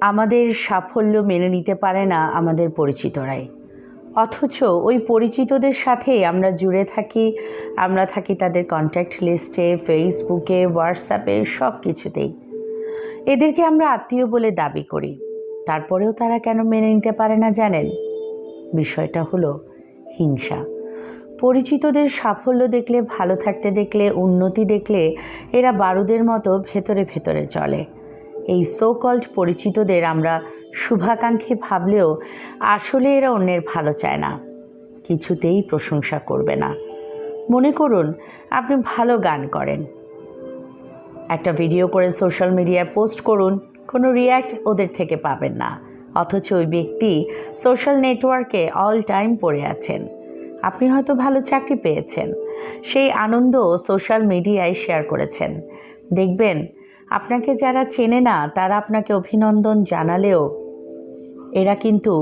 আমাদের সাফল্য মেনে নিতে পারে না আমাদের পরিচিতরাই, অথচ ওই পরিচিতদের সাথে আমরা জুড়ে থাকি। আমরা থাকি তাদের কন্ট্যাক্ট লিস্টে, ফেসবুকে, হোয়াটসঅ্যাপে, সব কিছুতেই। এদেরকে আমরা আত্মীয় বলে দাবি করি, তারপরেও তারা কেন মেনে নিতে পারে না জানেন? বিষয়টা হলো হিংসা। পরিচিতদের সাফল্য দেখলে, ভালো থাকতে দেখলে, উন্নতি দেখলে এরা বারুদের মতো ভেতরে ভেতরে চলে। এই সো কল্ড পরিচিতদের আমরা শুভাকাঙ্ক্ষী ভাবলেও আসলে এরা অন্যের ভালো চায় না, কিছুতেই প্রশংসা করবে না। মনে করুন আপনি ভালো গান করেন, একটা ভিডিও করে সোশ্যাল মিডিয়ায় পোস্ট করুন, কোনো রিয়্যাক্ট ওদের থেকে পাবেন না, অথচ ওই ব্যক্তি সোশ্যাল নেটওয়ার্কে অল টাইম পড়ে আছেন। আপনি হয়তো ভালো চাকরি পেয়েছেন, সেই আনন্দ সোশ্যাল মিডিয়ায় শেয়ার করেছেন। দেখবেন আপনাকে যারা চেনে না তারা আপনাকে অভিনন্দন জানালেও এরা কিন্তু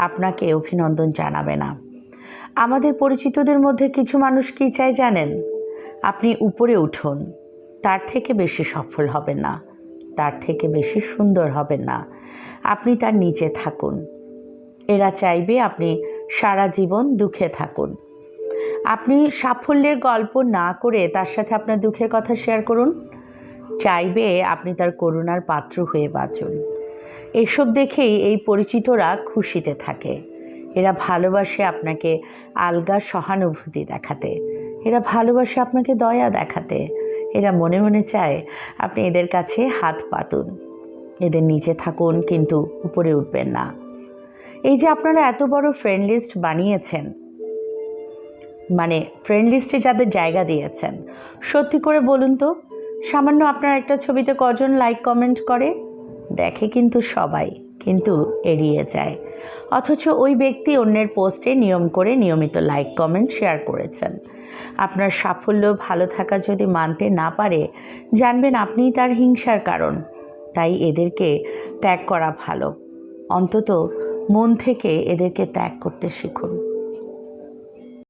আপনাকে অভিনন্দন জানাবে না। আমাদের পরিচিতদের মধ্যে কিছু মানুষ কী চায় জানেন? আপনি উপরে উঠুন, তার থেকে বেশি সফল হবেন না, তার থেকে বেশি সুন্দর হবেন না, আপনি তার নিচে থাকুন। এরা চাইবে আপনি সারা জীবন দুঃখে থাকুন। আপনি সাফল্যের গল্প না করে তার সাথে আপনার দুঃখের কথা শেয়ার করুন। চাইবে আপনি তার করুণার পাত্র হয়ে বাঁচুন। এসব দেখেই এই পরিচিতরা খুশিতে থাকে। এরা ভালোবাসে আপনাকে আলগা সহানুভূতি দেখাতে, এরা ভালোবাসে আপনাকে দয়া দেখাতে। এরা মনে মনে চায় আপনি এদের কাছে হাত পাতুন, এদের নিচে থাকুন, কিন্তু উপরে উঠবেন না। এই যে আপনারা এত বড় ফ্রেন্ড লিস্ট বানিয়েছেন, মানে ফ্রেন্ড লিস্টে যাদের জায়গা দিয়েছেন, সত্যি করে বলুন তো, সামান্য আপনার একটা ছবিতে কজন লাইক কমেন্ট করে? দেখে কিন্তু সবাই, কিন্তু এড়িয়ে যায়। অথচ ওই ব্যক্তি অন্যের পোস্টে নিয়ম করে নিয়মিত লাইক কমেন্ট শেয়ার করেছেন। আপনার সাফল্য, ভালো থাকা যদি মানতে না পারে, জানবেন আপনিই তার হিংসার কারণ। তাই এদেরকে ত্যাগ করা ভালো। অন্তত মন থেকে এদেরকে ত্যাগ করতে শিখুন।